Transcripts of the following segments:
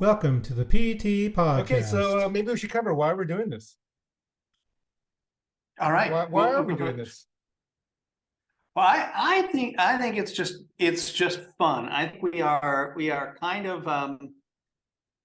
Welcome to the PT Podcast. Okay, so maybe we should cover why we're doing this. All right. Why are we doing this? Well, I think it's just fun. I think we are kind of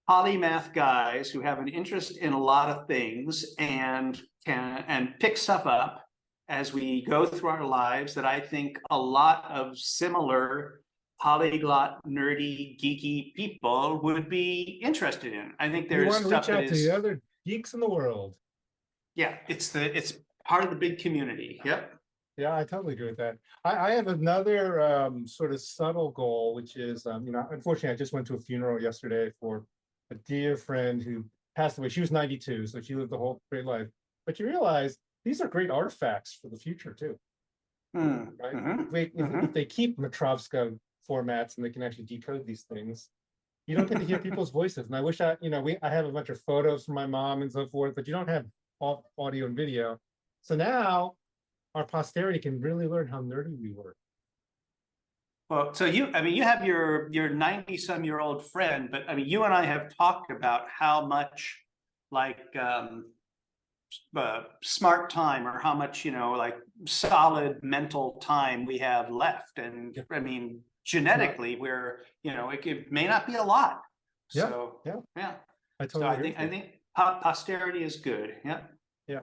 polymath guys who have an interest in a lot of things and can pick stuff up as we go through our lives that I think a lot of similar polyglot, nerdy, geeky people would be interested in. I think We there's want to stuff reach out that to is, the other geeks in the world. yeah, it's part of the big community. Yep. Yeah, I totally agree with that. I have another sort of subtle goal, which is, unfortunately, I just went to a funeral yesterday for a dear friend who passed away. She was 92, so she lived a whole great life. But you realize these are great artifacts for the future too, right? If they keep Metrovska formats and they can actually decode these things, you don't get to hear people's voices. And I wish I have a bunch of photos from my mom and so forth, but you don't have audio and video. So now our posterity can really learn how nerdy we were. Well, so you have your 90-some-year-old friend, but I mean, you and I have talked about how much like smart time or how much, like solid mental time we have left. And Yeah. I mean, genetically, we're, it may not be a lot. Yeah, So, yeah. yeah. I So totally agree. I think posterity is good. Yeah. Yeah.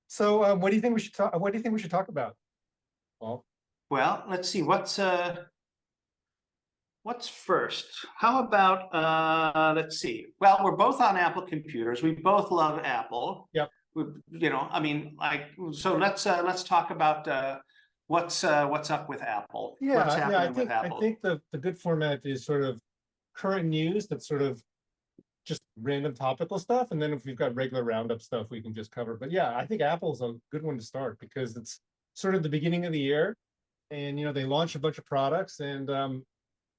So what do you think we should talk? What do you think we should talk about? Well, let's see, what's first? How about let's see. Well, we're both on Apple computers. We both love Apple. Yep. So let's talk about what's up with Apple. Yeah, What's happening with I Apple? think the good format is sort of current news that's sort of just random topical stuff, and then if we've got regular roundup stuff we can just cover. But yeah, I think Apple's a good one to start because it's sort of the beginning of the year, and they launch a bunch of products, and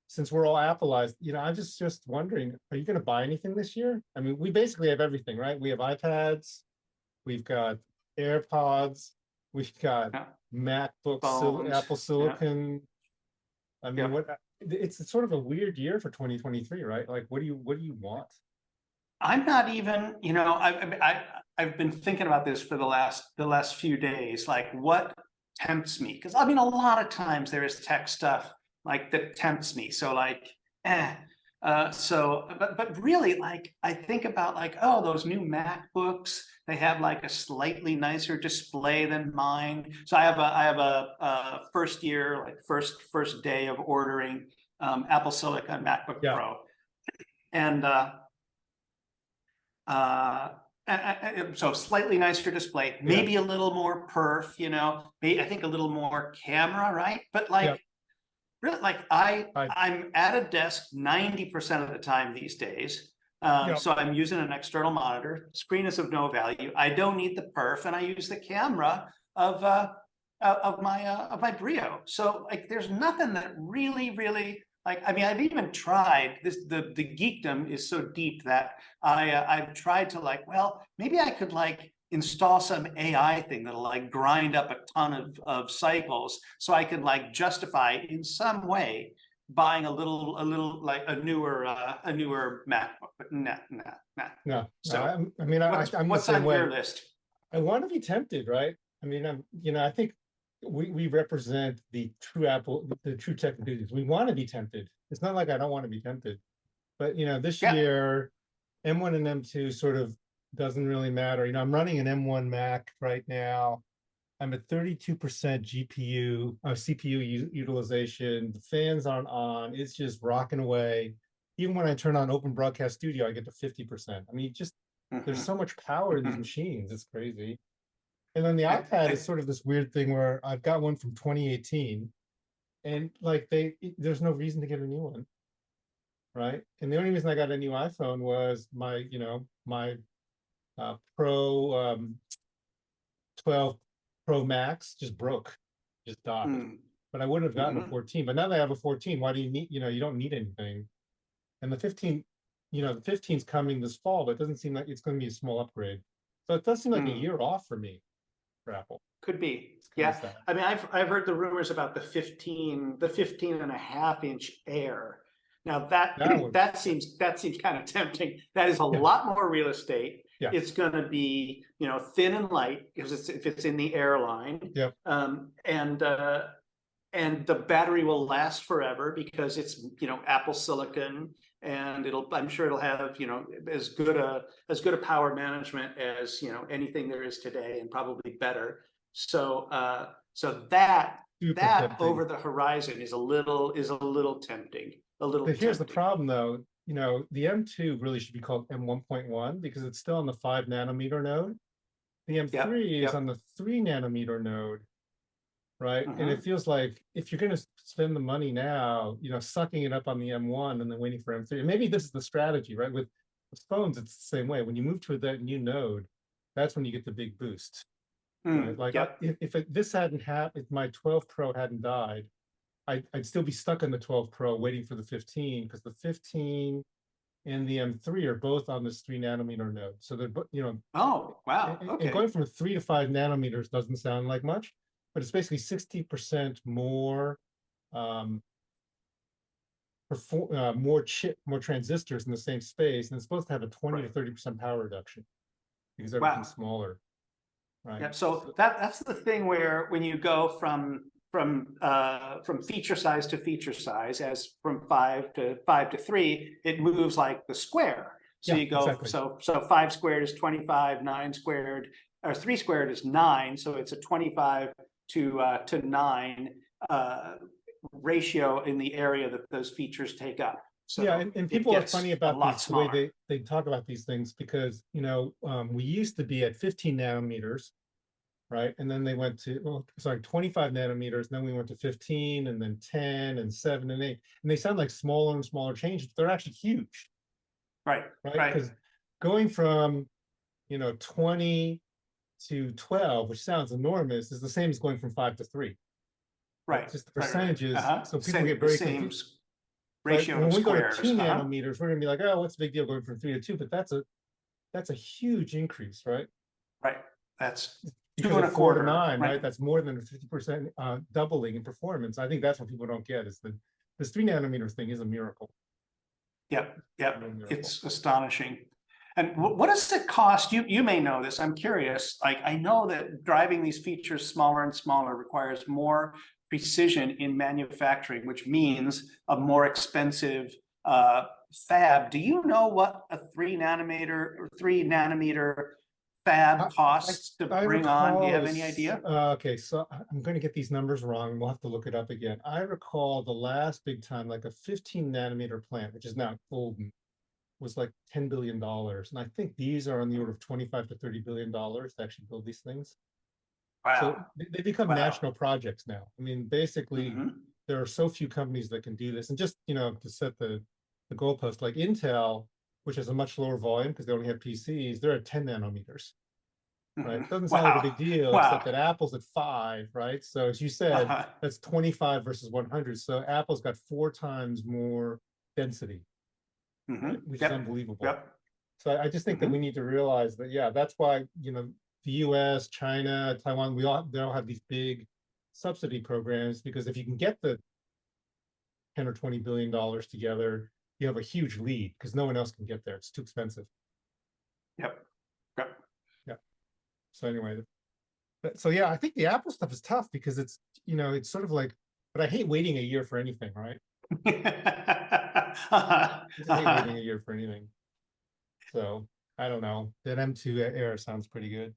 since we're all Appleized, I'm just wondering, are you going to buy anything this year? I mean, we basically have everything, right? We have iPads, we've got AirPods, we've got MacBooks, Apple Silicon. I mean, it's sort of a weird year for 2023, right? Like, what do you want? I'm not even, I've been thinking about this for the last few days, like what tempts me? Because I mean, a lot of times there is tech stuff like that tempts me. So like, but really, like I think about like, oh, those new MacBooks, they have like a slightly nicer display than mine. So I have a first year, like first day of ordering Apple Silicon MacBook Pro, and so slightly nicer display, maybe a little more perf, maybe I think a little more camera, right? But like, really, like I'm at a desk 90% of the time these days. So I'm using an external monitor. Screen is of no value. I don't need the perf, and I use the camera of my Brio. So like, there's nothing that really like. I mean, I've even tried this. The geekdom is so deep that I've tried to like, well, maybe I could like install some AI thing that'll like grind up a ton of cycles, so I could like justify in some way buying a little like a newer MacBook. But nah. No. So I mean, I'm what's the same on way. your list? I want to be tempted, right? I mean, I think we represent the true tech enthusiasts. We want to be tempted. It's not like I don't want to be tempted, but this year, M1 and M2 sort of doesn't really matter. I'm running an M1 Mac right now. I'm at 32% CPU utilization. The fans aren't on. It's just rocking away. Even when I turn on Open Broadcast Studio, I get to 50%. I mean, there's so much power in these machines. It's crazy. And then the iPad is sort of this weird thing where I've got one from 2018, and like there's no reason to get a new one, right? And the only reason I got a new iPhone was my Pro 12 Pro Max just broke, just died. But I would have gotten a 14. But now that I have a 14, why do you need? You don't need anything. And the 15, the 15's coming this fall, but it doesn't seem like it's going to be a small upgrade. So it does seem like a year off for me, for Apple. Could be, yeah. Sad. I mean, I've heard the rumors about the 15 and a half inch Air, Now That would- that seems kind of tempting. That is a lot more real estate. Yeah. It's going to be, you know, thin and light because if it's in the airline. Yep. And the battery will last forever because it's, you know, Apple silicon, and I'm sure it'll have, you know, as good a power management as, you know, anything there is today, and probably better. So that over the horizon is a little tempting. But here's the problem, though. You know, the M2 really should be called M1.1 because it's still on the 5 nanometer node. The M3 is on the 3 nanometer node, right? And it feels like if you're going to spend the money now, you know, sucking it up on the M1 and then waiting for M3. And maybe this is the strategy, right? With phones, it's the same way. When you move to that new node, that's when you get the big boost. Right? Like if this hadn't happened, if my 12 Pro hadn't died, I'd still be stuck on the 12 Pro waiting for the 15 because the 15 and the M3 are both on this 3 nanometer node. So they're, you know. Oh, wow. Okay. And going from 3 to 5 nanometers doesn't sound like much, but it's basically 60% more more transistors in the same space, and it's supposed to have a 20 to 30% power reduction because everything's smaller. Right. Yeah. So that's the thing where when you go from feature size to feature size, as from 5 to 3, it moves like the square. So you go so 5 squared is 25, 9 squared, or 3 squared is 9. So it's a 25 to 9 ratio in the area that those features take up. So yeah, and people are funny about the way they talk about these things because, you know, we used to be at 15 nanometers, right? And then they went to, 25 nanometers, and then we went to 15, and then 10, and 7, and 8. And they sound like smaller and smaller changes, but they're actually huge. Right. Because going from, you know, 20 to 12, which sounds enormous, is the same as going from 5 to 3. Right. Just the percentages. So people get very confused. Ratio when we go squares, to 2 nanometers, we're gonna be like, oh, what's the big deal going from 3 to 2? But that's a huge increase, right? Right. That's because 2 4 to 9, right? That's more than a 50% doubling in performance. I think that's what people don't get is that this 3 nanometers thing is a miracle. Yep. It's astonishing. And what does it cost? You may know this. I'm curious. Like, I know that driving these features smaller and smaller requires more precision in manufacturing, which means a more expensive fab. Do you know what a 3 nanometer fab costs to bring on? Do you have any idea? Okay, so I'm going to get these numbers wrong. We'll have to look it up again. I recall the last big time, like a 15 nanometer plant, which is now golden, was like $10 billion. And I think these are on the order of 25 to $30 billion to actually build these things. Wow. So they become national projects now. I mean, basically, there are so few companies that can do this. And just, you know, to set the goalpost, like Intel, which has a much lower volume because they only have PCs, they're at 10 nanometers. Right. It doesn't sound like a big deal, except that Apple's at 5, right? So as you said, that's 25 versus 100. So Apple's got 4 times more density, right? Which is unbelievable. So I just think that we need to realize that, yeah, that's why, you know, the US, China, Taiwan, they all have these big subsidy programs, because if you can get the 10 or $20 billion together, you have a huge lead because no one else can get there. It's too expensive. Yep. So anyway, so yeah, I think the Apple stuff is tough because it's, you know, it's sort of like, but I hate waiting a year for anything, right? I hate waiting a year for anything. So I don't know. That M2 Air sounds pretty good.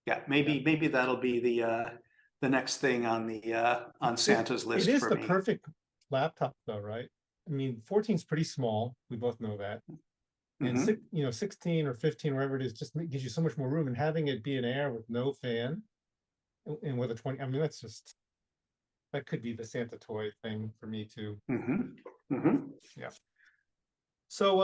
Yeah, maybe that'll be the next thing on the on Santa's list. It is for the me. perfect laptop, though, right? I mean, 14 is pretty small. We both know that. And you know, 16 or 15, wherever it is, just gives you so much more room. And having it be an Air with no fan and with a 20, I mean, that could be the Santa toy thing for me too. Yeah. So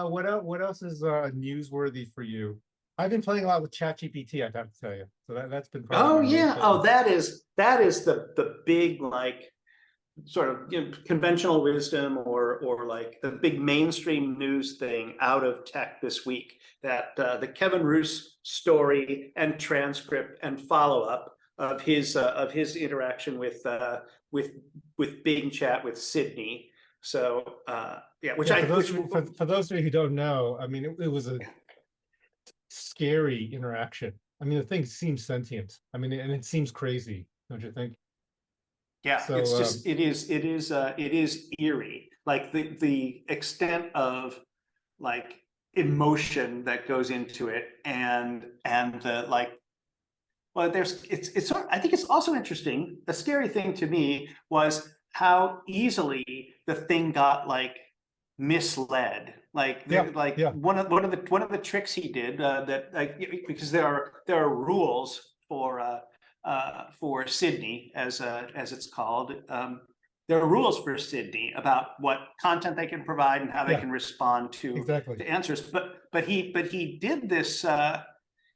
what else is newsworthy for you? I've been playing a lot with ChatGPT, I have to tell you. So that's been that is the big, like, sort of, you know, conventional wisdom or like the big mainstream news thing out of tech this week, that the Kevin Roos story and transcript and follow-up of his interaction with Bing Chat with Sydney. So yeah, which Yeah, I for those of you who don't know, I mean, it was a scary interaction. I mean, the thing seems sentient. I mean, and it seems crazy, don't you think? yeah, So, it's just it is eerie. Like the extent of like emotion that goes into it, and the like. Well, it's I think it's also interesting. The scary thing to me was how easily the thing got like misled. Like yeah, like yeah, one of the tricks he did that like, because there are rules for Sydney as it's called. There are rules for Sydney about what content they can provide and how they yeah, can respond to exactly. answers. But he did this.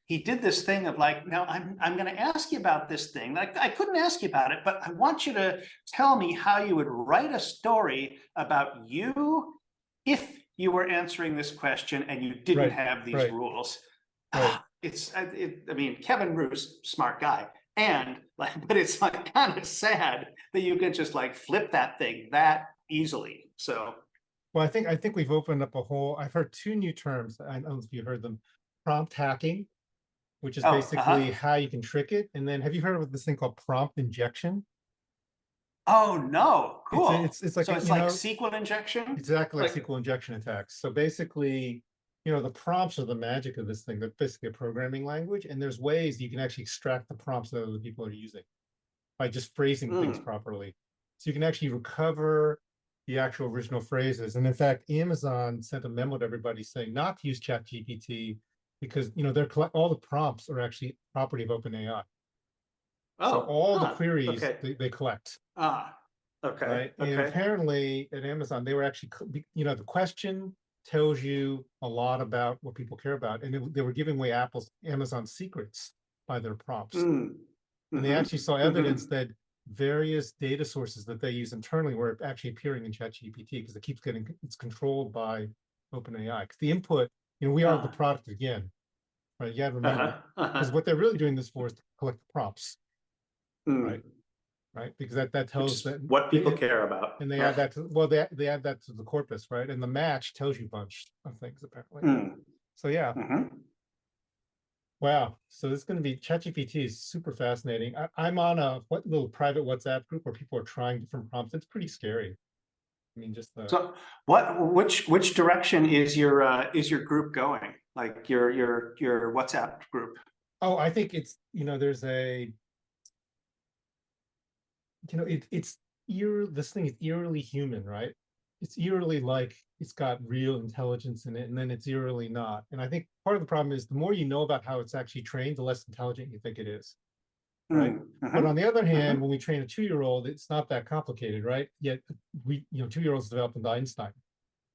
He did this thing of like, now I'm going to ask you about this thing. Like, I couldn't ask you about it, but I want you to tell me how you would write a story about you if you were answering this question and you didn't Right, have these right, rules. right. I mean, Kevin Roos, smart guy, and like, but it's like kind of sad that you can just like flip that thing that easily. So, Well, I think we've opened up a whole. I've heard two new terms. I don't know if you heard them. Prompt hacking, which is oh, basically how you can trick it. And then have you heard of this thing called prompt injection? oh no, cool. It's like So it's you like know, SQL injection, exactly like like. SQL injection attacks. So basically, you know, the prompts are the magic of this thing. They're basically a programming language, and there's ways you can actually extract the prompts that other people are using by just phrasing things properly. So you can actually recover the actual original phrases. And in fact, Amazon sent a memo to everybody saying not to use ChatGPT because you know they're all the prompts are actually property of OpenAI. So Oh, all the huh, queries okay. they collect, Ah, okay, right? And okay. apparently at Amazon, they were actually, you know, the question tells you a lot about what people care about, and they were giving away Amazon secrets by their prompts. And they actually saw evidence that various data sources that they use internally were actually appearing in ChatGPT because it keeps getting, it's controlled by OpenAI. Because the input, you know, we are the product again, right? You got to remember, because what they're really doing this for is to collect the prompts, right? Right? Because that tells that what people care about. and they add that to, well, they add that to the corpus, right? And the match tells you a bunch of things apparently. So yeah. Wow. So this is going to be ChatGPT is super fascinating. I'm on a little private WhatsApp group where people are trying different prompts. It's pretty scary. I mean, just the So which direction is your group going? Like your WhatsApp group? oh, I think it's you know there's a you know it's this thing is eerily human, right? It's eerily like it's got real intelligence in it, and then it's eerily not. And I think part of the problem is the more you know about how it's actually trained, the less intelligent you think it is. Right. But on the other hand, when we train a 2-year-old, it's not that complicated, right? Yet we, you know, 2-year-olds developed into Einstein.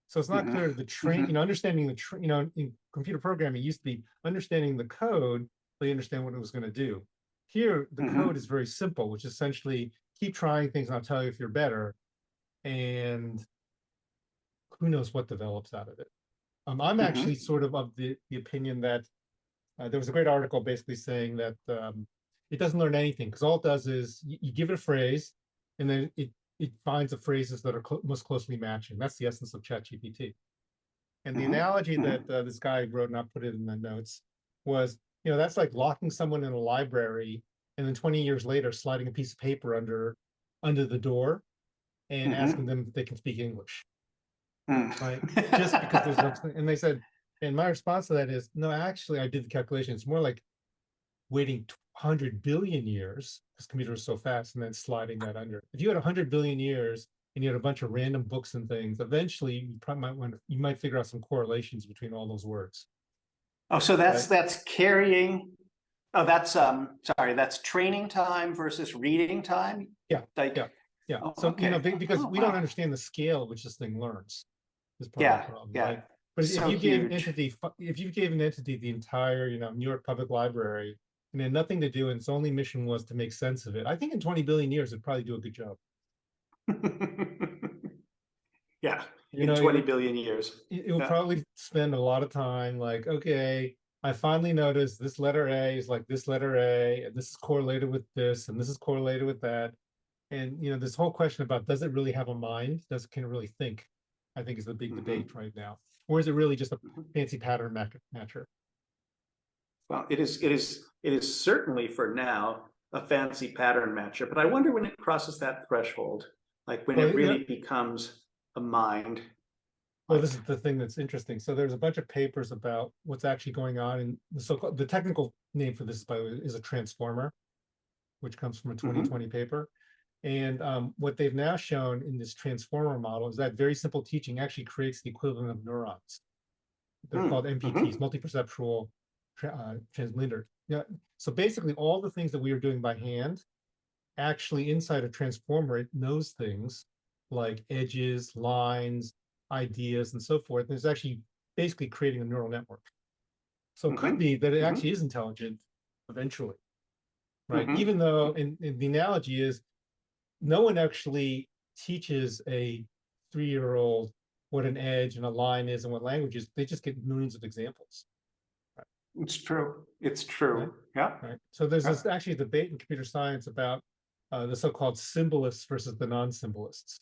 So it's not clear the train, you know, understanding the, you know, in computer programming, it used to be understanding the code, so you understand what it was going to do. Here, the code is very simple, which is essentially keep trying things and I'll tell you if you're better. And who knows what develops out of it. I'm actually sort of the opinion that there was a great article basically saying that it doesn't learn anything because all it does is you give it a phrase and then it finds the phrases that are most closely matching. That's the essence of ChatGPT. And the analogy that this guy wrote, and I put it in the notes, was, you know, that's like locking someone in a library and then 20 years later sliding a piece of paper under the door and asking them if they can speak English. Right? Just because there's something. And they said, and my response to that is, no, actually, I did the calculation. It's more like waiting 100 billion years because computers are so fast and then sliding that under. If you had 100 billion years and you had a bunch of random books and things, eventually you probably you might figure out some correlations between all those words. Oh, so that's carrying. Oh, that's sorry, that's training time versus reading time. Yeah, like yeah. Oh, So okay. you know because we wow. don't understand the scale at which this thing learns. Is part Yeah, of the problem, yeah. right? But So if you gave an huge. entity, if you gave an entity the entire, you know, New York Public Library and had nothing to do, and its only mission was to make sense of it, I think in 20 billion years it'd probably do a good job. Yeah, You in know, 20 billion years. it would Yeah. probably spend a lot of time like, okay, I finally noticed this letter A is like this letter A, and this is correlated with this, and this is correlated with that. And this whole question about does it really have a mind? Can it really think? I think is the big debate right now. Or is it really just a fancy pattern matcher? Well, it is certainly for now a fancy pattern matcher, but I wonder when it crosses that threshold, like when it really becomes a mind. Well, this is the thing that's interesting. So there's a bunch of papers about what's actually going on in the technical name for this, by the way, is a transformer, which comes from a 2020 paper. And what they've now shown in this transformer model is that very simple teaching actually creates the equivalent of neurons. They're called MPTs, multi-perceptual transmitter. Yeah. So basically, all the things that we are doing by hand, actually inside a transformer, it knows things like edges, lines, ideas, and so forth. And it's actually basically creating a neural network. So it could be that it actually is intelligent eventually, right? Even though, and the analogy is, no one actually teaches a 3-year-old what an edge and a line is and what language is. They just get millions of examples. Right? It's true. It's true. Right? Yeah. Right. So there's this actually debate in computer science about the so-called symbolists versus the non-symbolists.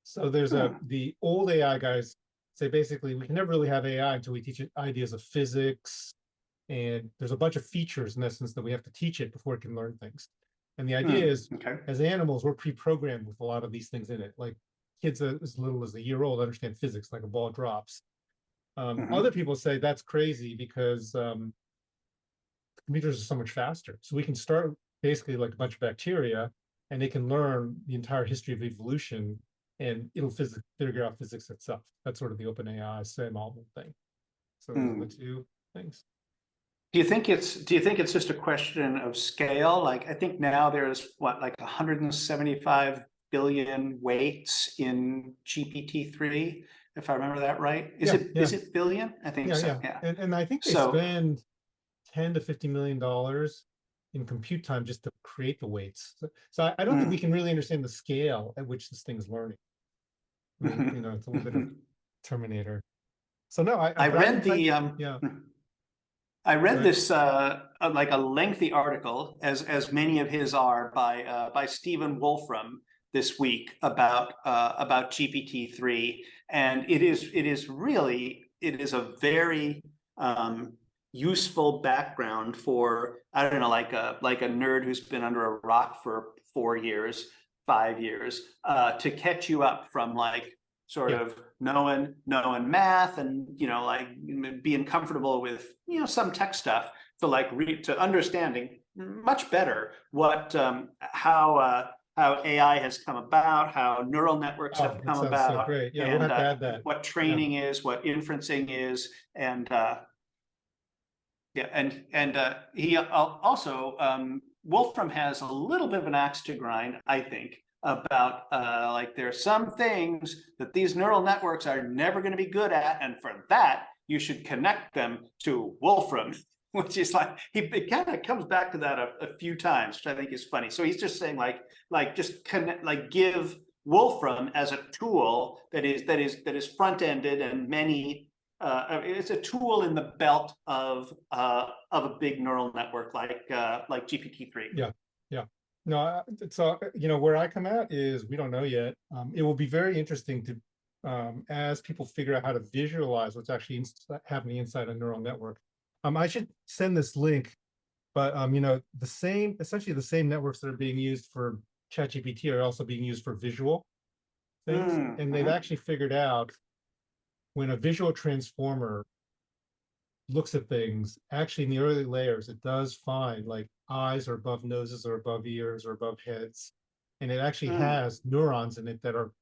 So there's the old AI guys say basically we can never really have AI until we teach it ideas of physics, and there's a bunch of features in essence that we have to teach it before it can learn things. And the idea is, as animals, we're pre-programmed with a lot of these things in it. Like kids as little as a year old understand physics, like a ball drops. Other people say that's crazy because computers are so much faster. So we can start basically like a bunch of bacteria, and they can learn the entire history of evolution, and it'll figure out physics itself. That's sort of the OpenAI Sam Altman thing. So those are the two things. Do you think it's just a question of scale? Like, I think now there's what, like 175 billion weights in GPT-3, if I remember that right. Is it billion? I think so. Yeah. And I think they spend $10 to $50 million in compute time just to create the weights. So I don't think we can really understand the scale at which this thing is learning. I mean, it's a little bit of Terminator. So no, I read I read this like a lengthy article, as many of his are, by Stephen Wolfram this week about GPT-3, and it is really a very useful background for, I don't know, like a nerd who's been under a rock for 4 years, 5 years, to catch you up from like sort of knowing math and like being comfortable with some tech stuff, to like to understanding much better what how AI has come about, how neural networks have come about, so great. Yeah, and we'll have to add that. what training is, what inferencing is, and he also Wolfram has a little bit of an axe to grind, I think, about like there are some things that these neural networks are never going to be good at, and for that you should connect them to Wolfram, which is like it kind of comes back to that a few times, which I think is funny. So he's just saying like just connect, like give Wolfram as a tool that is front ended, and many it's a tool in the belt of a big neural network like GPT-3. Yeah. No, so where I come at is we don't know yet. It will be very interesting to as people figure out how to visualize what's actually happening inside a neural network. I should send this link, but essentially the same networks that are being used for ChatGPT are also being used for visual things, and they've actually figured out when a visual transformer looks at things, actually in the early layers, it does find like eyes are above noses or above ears or above heads. And it actually has neurons in it that are,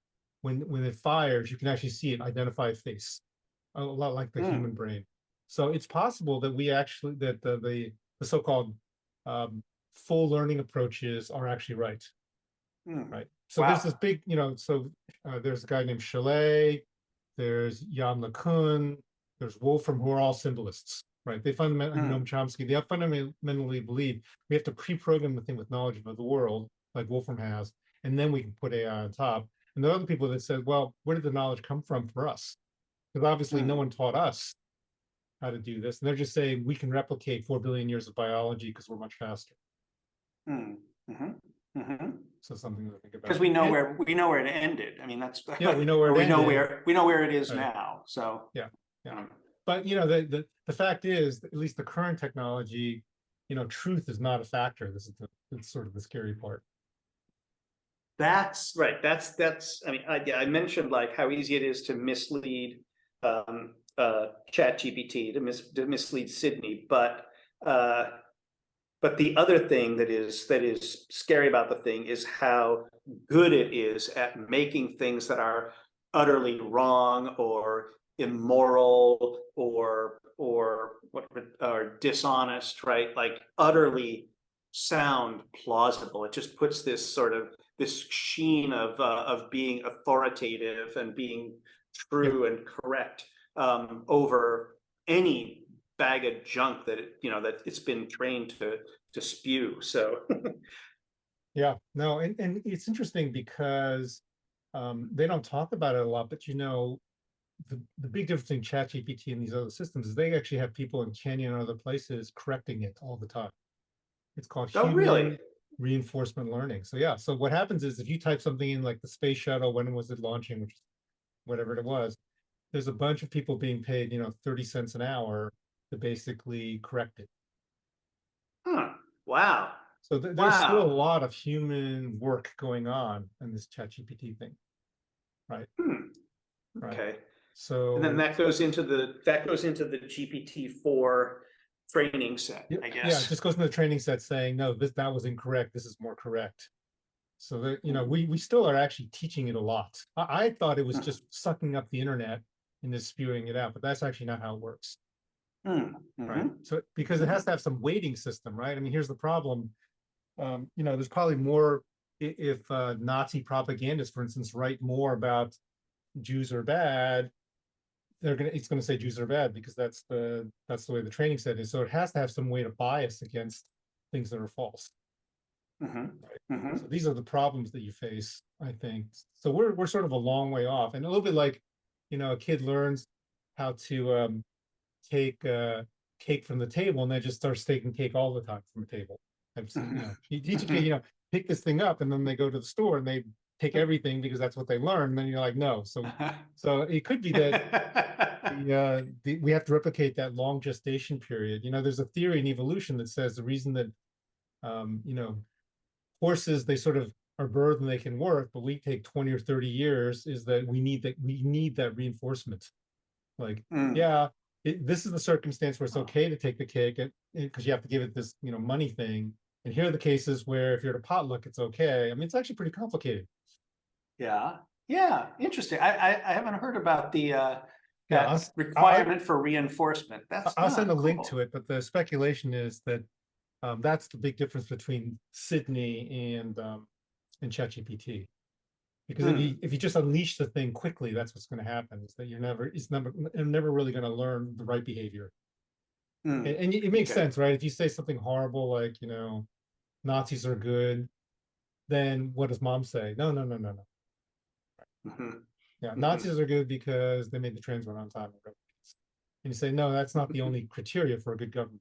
when it fires, you can actually see it identify a face, a lot like the human brain. So it's possible that that the so-called full learning approaches are actually right. Right. So there's this big, there's a guy named Chalet, there's Jan LeCun, there's Wolfram, who are all symbolists, right? They fundamentally, Noam Chomsky, they fundamentally believe we have to pre-program the thing with knowledge of the world, like Wolfram has, and then we can put AI on top. And there are other people that said, well, where did the knowledge come from for us? Because obviously no one taught us how to do this. And they're just saying we can replicate 4 billion years of biology because we're much faster. So something to think about. Because we know where it ended. I mean, that's Yeah, we know where it ended. we know where it is Right. now. So yeah. But the fact is, at least the current technology, truth is not a factor. This is it's sort of the scary part. That's right. That's. I mean, I mentioned like how easy it is to mislead ChatGPT, to mislead Sydney, but the other thing that is scary about the thing is how good it is at making things that are utterly wrong or immoral or dishonest, right? Like utterly sound plausible. It just puts this sheen of being authoritative and being true and correct over any bag of junk that it's been trained to spew. So yeah, no, and it's interesting because they don't talk about it a lot, but the big difference between ChatGPT and these other systems is they actually have people in Kenya and other places correcting it all the time. It's called human reinforcement learning. So yeah, so what happens is if you type something in like the space shuttle, when was it launching, which whatever it was, there's a bunch of people being paid 30 cents an hour to basically correct it. Wow. So there's still a lot of human work going on in this ChatGPT thing, right? Okay. Right. So and then that goes into the GPT-4 training set, I guess. Yeah, it just goes into the training set saying, no, that was incorrect. This is more correct. So that we still are actually teaching it a lot. I thought it was just sucking up the internet and just spewing it out, but that's actually not how it works. Right. So because it has to have some weighting system, right? I mean, here's the problem. There's probably more if Nazi propagandists, for instance, write more about Jews are bad, it's going to say Jews are bad because that's the way the training set is. So it has to have some way to bias against things that are false. Right? So these are the problems that you face, I think. So we're sort of a long way off, and a little bit like a kid learns how to take cake from the table and then just starts taking cake all the time from the table. You teach a kid, pick this thing up, and then they go to the store and they take everything because that's what they learn. And then you're like, no. So it could be that we have to replicate that long gestation period. There's a theory in evolution that says the reason that horses, they sort of are birthed and they can work, but we take 20 or 30 years is that we need that reinforcement. Like, this is the circumstance where it's okay to take the cake because you have to give it this money thing. And here are the cases where if you're at a potluck, it's okay. I mean, it's actually pretty complicated. Yeah, interesting. I haven't heard about the requirement for reinforcement. I'll send a link to it, but the speculation is that that's the big difference between Sydney and ChatGPT. Because if you just unleash the thing quickly, that's what's going to happen. Is that you're never really going to learn the right behavior. And it makes sense, right? If you say something horrible like Nazis are good, then what does mom say? No. Yeah, Nazis are good because they made the trains run on time. And you say, no, that's not the only criteria for a good government.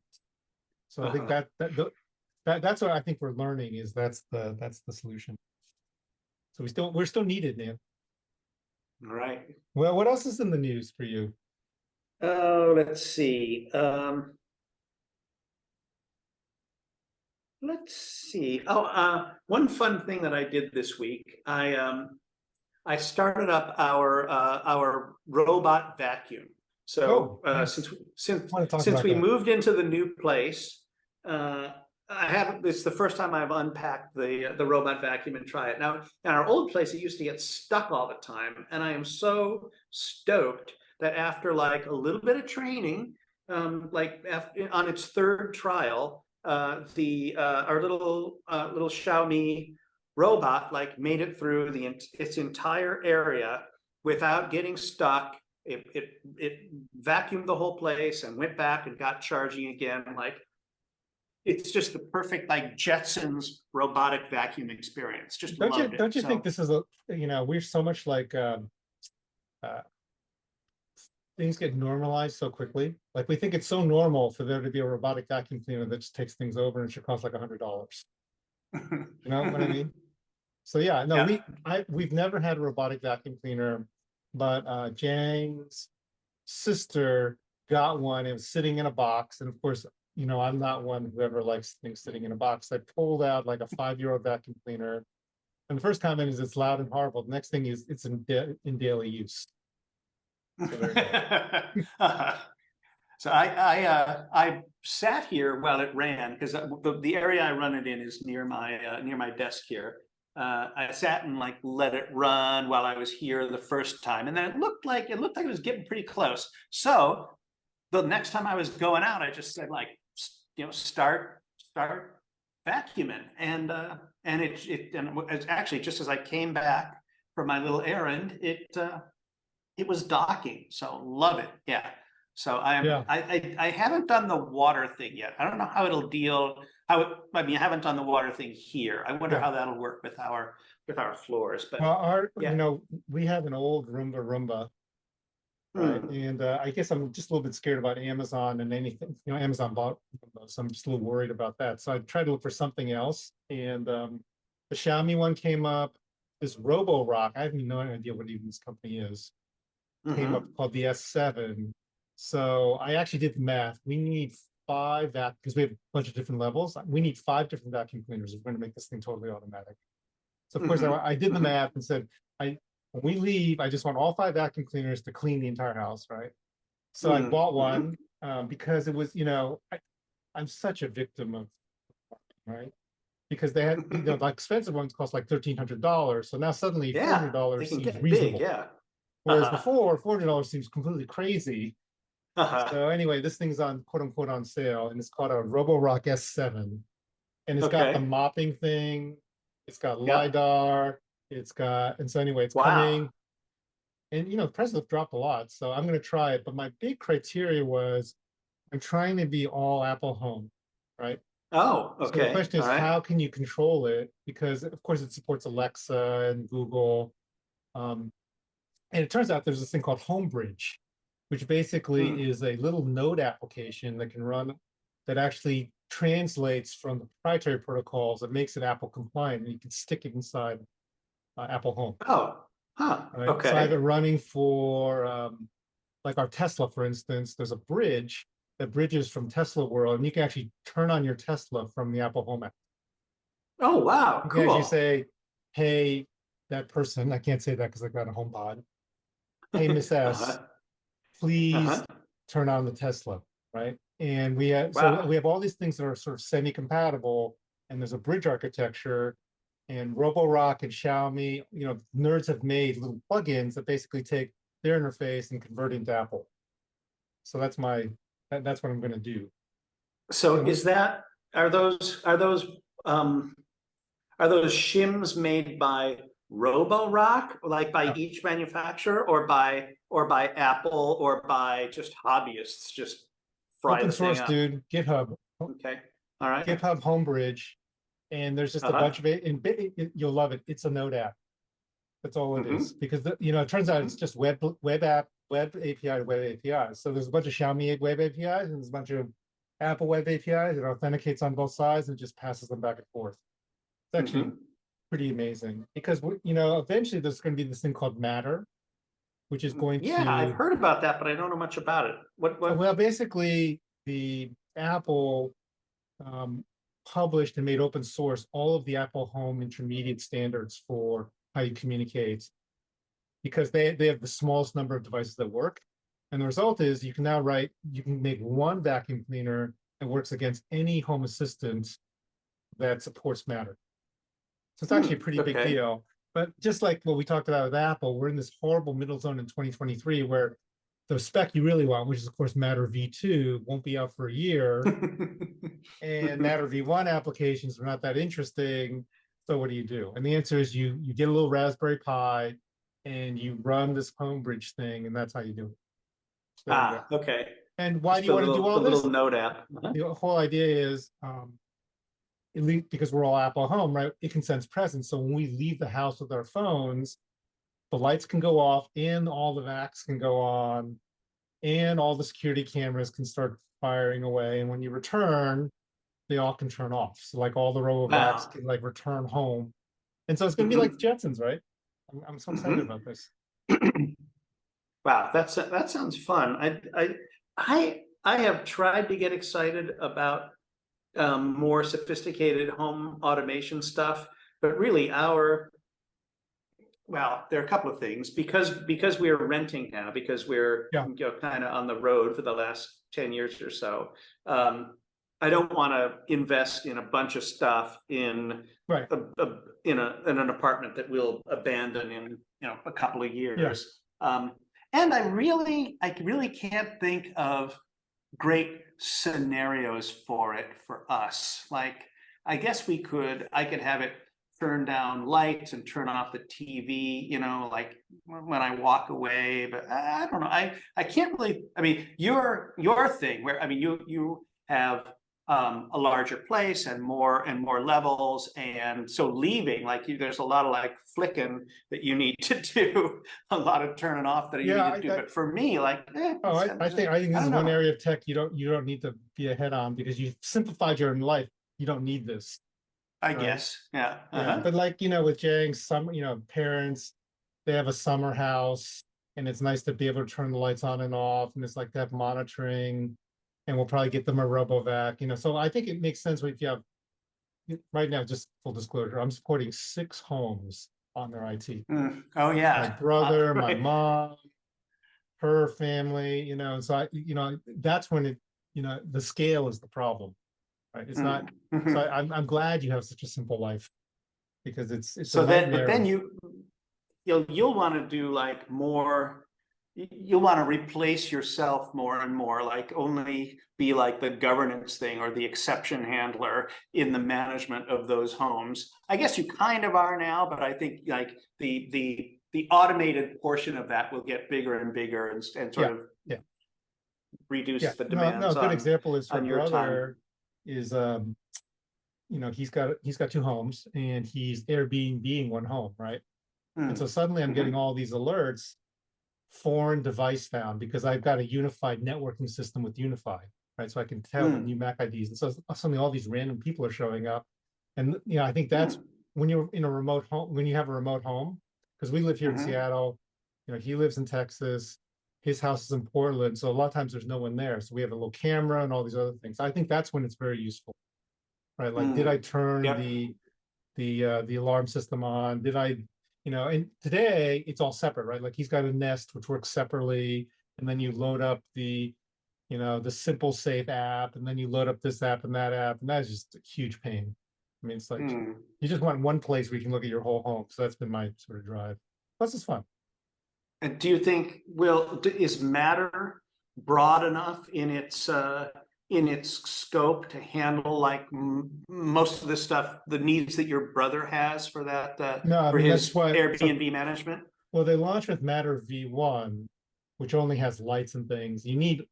So I think that's what I think we're learning is that's the solution. So we're still needed, man. Right. Well, what else is in the news for you? Oh, let's see. Let's see. One fun thing that I did this week, I started up our robot vacuum. So since we moved into the new place, it's the first time I've unpacked the robot vacuum and try it. Now, in our old place, it used to get stuck all the time, and I am so stoked that after like a little bit of training, on its third trial, our little Xiaomi robot made it through its entire area without getting stuck. It vacuumed the whole place and went back and got charging again. It's just the perfect Jetsons robotic vacuum experience. Just don't you think this is we're so much like things get normalized so quickly. Like we think it's so normal for there to be a robotic vacuum cleaner that just takes things over and it should cost like $100. You know what I mean? So yeah, no, Yeah. we've never had a robotic vacuum cleaner, but Jang's sister got one. It was sitting in a box, and of course, I'm not one who ever likes things sitting in a box. I pulled out like a 5-year-old vacuum cleaner, and the first comment is it's loud and horrible. The next thing is it's in daily use. So there you go. So I sat here while it ran because the area I run it in is near my desk here. I sat and like let it run while I was here the first time, and then it looked like it was getting pretty close. So the next time I was going out, I just said like, start vacuuming, and it's actually just as I came back from my little errand, it was docking. So love it. Yeah. So I haven't done the water thing yet. I don't know how it'll deal. I haven't done the water thing here. I wonder how that'll work with our floors. But well, we have an old Roomba, right? And I guess I'm just a little bit scared about Amazon and anything. Amazon bought Roomba, so I'm just a little worried about that. So I tried to look for something else, and the Xiaomi one came up. This Roborock, I have no idea what even this company is. Came up called the S7. So I actually did the math. We need 5 because we have a bunch of different levels. We need 5 different vacuum cleaners if we're going to make this thing totally automatic. So of course I did the math and said, when we leave, I just want all 5 vacuum cleaners to clean the entire house, right? So I bought one because it was, I'm such a victim of, right? Because they had, the expensive ones cost like $1,300. So now suddenly $400 seems reasonable. Big, yeah. Whereas before, $400 seems completely crazy. So anyway, this thing's on quote unquote on sale, and it's called a Roborock S7, and it's got the mopping thing, it's got LiDAR, and so anyway, it's coming, and the price has dropped a lot, so I'm going to try it. But my big criteria was I'm trying to be all Apple Home, right? Oh, okay. So the question is, how can you control it? Because of course it supports Alexa and Google. And it turns out there's this thing called Homebridge, which basically is a little node application that can run, that actually translates from the proprietary protocols that makes it Apple compliant, and you can stick it inside Apple Home. Oh, right? okay. So I have it running for, like our Tesla, for instance. There's a bridge that bridges from Tesla world, and you can actually turn on your Tesla from the Apple Home app. Oh, wow, you can actually say, hey, that person, I can't say that because I've got a HomePod. Hey, Miss S, please turn on the Tesla, right? And we have so we have all these things that are sort of semi-compatible, and there's a bridge architecture, and Roborock and Xiaomi, nerds have made little plugins that basically take their interface and convert it into Apple. So that's what I'm going to do. So are those shims made by Roborock, like by each manufacturer, or by Apple, or by just hobbyists just fry open the source, thing up? dude? GitHub. Okay, all right. GitHub Homebridge, and there's just a bunch of it, and you'll love it. It's a Node app. That's all it is, because it turns out it's just web API to web API. So there's a bunch of Xiaomi web APIs and there's a bunch of Apple web APIs. It authenticates on both sides and just passes them back and forth. It's actually pretty amazing, because eventually there's going to be this thing called Matter, which is going to. Yeah, I've heard about that, but I don't know much about it. What? Well, basically, the Apple published and made open source all of the Apple Home intermediate standards for how you communicate, because they have the smallest number of devices that work. And the result is you can make one vacuum cleaner that works against any home assistant that supports Matter. So it's actually a pretty big deal. But just like what we talked about with Apple, we're in this horrible middle zone in 2023 where the spec you really want, which is of course Matter V2, won't be out for a year. And Matter V1 applications are not that interesting. So what do you do? And the answer is you get a little Raspberry Pi and you run this Homebridge thing, and that's how you do it. So okay. And why do you want to do all this? Little Node app. The whole idea is, at least because we're all Apple Home, right? It can sense presence. So when we leave the house with our phones, the lights can go off and all the vacs can go on and all the security cameras can start firing away. And when you return, they all can turn off. So like all the robovacs can like return home And so it's going to be like the Jetsons, right? I'm so excited about this. Wow, that sounds fun. I have tried to get excited about more sophisticated home automation stuff, but really well, there are a couple of things because we're renting now, because we're kind of on the road for the last 10 years or so. I don't want to invest in a bunch of stuff in in an apartment that we'll abandon in a couple of years. And I really can't think of great scenarios for it for us. Like, I guess I could have it turn down lights and turn off the TV, like when I walk away, but I don't know. I can't really, I mean, your thing where, I mean, you have a larger place and more levels, and so leaving, like, there's a lot of like flicking that you need to do, a lot of turning off that you need to do. But for me, like, I think this is one area of tech you don't need to be ahead on, because you've simplified your life. You don't need this, I guess. Yeah. But like, with Jang's parents, they have a summer house, and it's nice to be able to turn the lights on and off, and it's like to have monitoring. And we'll probably get them a RoboVac, so I think it makes sense if you have, right now, just full disclosure, I'm supporting 6 homes on their IT. Oh yeah. My brother, my mom, her family, and so that's when it, the scale is the problem, right? It's not, so I'm glad you have such a simple life, because it's so then, but then you'll want to do like more. You'll want to replace yourself more and more, like only be like the governance thing or the exception handler in the management of those homes. I guess you kind of are now, but I think like the automated portion of that will get bigger and bigger, and sort of reduce the demands. No, a good example is her brother is he's got 2 homes, and he's Airbnb-ing one home, right? And so suddenly I'm getting all these alerts. Foreign device found, because I've got a unified networking system with Unified, right? So I can tell the new MAC IDs, and so suddenly all these random people are showing up. And I think that's when you're in a remote home, when you have a remote home, because we live here in Seattle, he lives in Texas, his house is in Portland, so a lot of times there's no one there. So we have a little camera and all these other things. I think that's when it's very useful, right? Like, did I turn the alarm system on? Did I? And today it's all separate, right? Like, he's got a Nest which works separately, and then you load up the Simple Safe app, and then you load up this app and that app, and that's just a huge pain. I mean, it's like you just want one place where you can look at your whole home. So that's been my sort of drive. Plus, it's fun. And do you think is Matter broad enough in its scope to handle like most of the stuff, the needs that your brother has for that, for his Airbnb management? Well, they launched with Matter V1, which only has lights and things. You need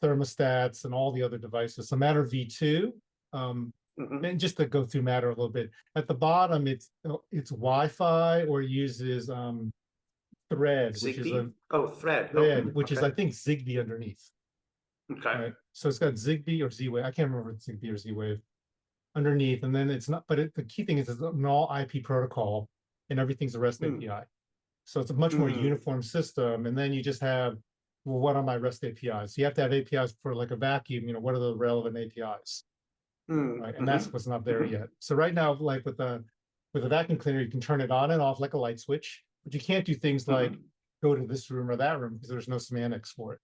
thermostats and all the other devices. So Matter V2, and just to go through Matter a little bit, at the bottom, it's Wi-Fi, or uses Thread, Zigbee? Which is Thread, which is, I think, Zigbee underneath. Okay. Right? So it's got Zigbee or Z-Wave. I can't remember if it's Zigbee or Z-Wave underneath. And then it's not, but the key thing is it's an all IP protocol, and everything's a REST API. So it's a much more uniform system. And then you just have, well, what are my REST APIs? So you have to have APIs for like a vacuum, what are the relevant APIs? Right. And that's what's not there yet. So right now, like with a vacuum cleaner, you can turn it on and off like a light switch, but you can't do things like go to this room or that room, because there's no semantics for it.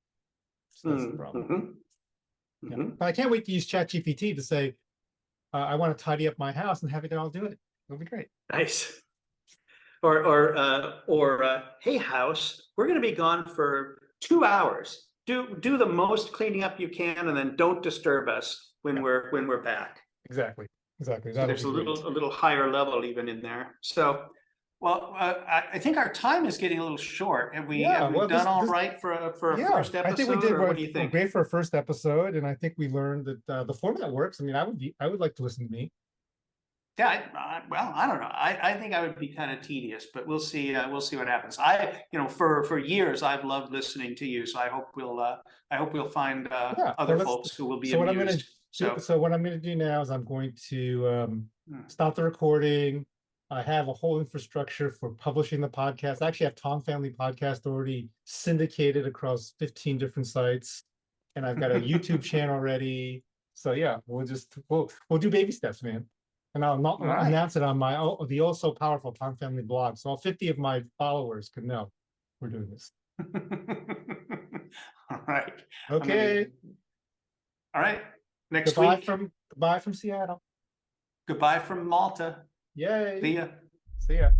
So that's the problem. But I can't wait to use ChatGPT to say, I want to tidy up my house, and have it all do it. It'll be great. Nice. Or hey house, we're going to be gone for 2 hours. Do the most cleaning up you can, and then don't disturb us when we're back. Exactly. So there's a little higher level even in there. So, well, I think our time is getting a little short. Have we done all right for a first episode? I think we did. What do you think? Great for a first episode, and I think we learned that the format works. I mean, I would like to listen to me. Yeah, well, I don't know. I think I would be kind of tedious, but we'll see. We'll see what happens. For years I've loved listening to you, so I hope we'll find other folks who will be amused. So what I'm going to do now is I'm going to stop the recording. I have a whole infrastructure for publishing the podcast. I actually have Tom Family Podcast already syndicated across 15 different sites. And I've got a YouTube channel already. So yeah, we'll do baby steps, man. And I'll not All right. announce it on my the also powerful Tom Family blog. So all 50 of my followers can know we're doing this. All right. Okay. All right. Next Goodbye week. Goodbye from Seattle. Goodbye from Malta. Yay. See ya. See ya.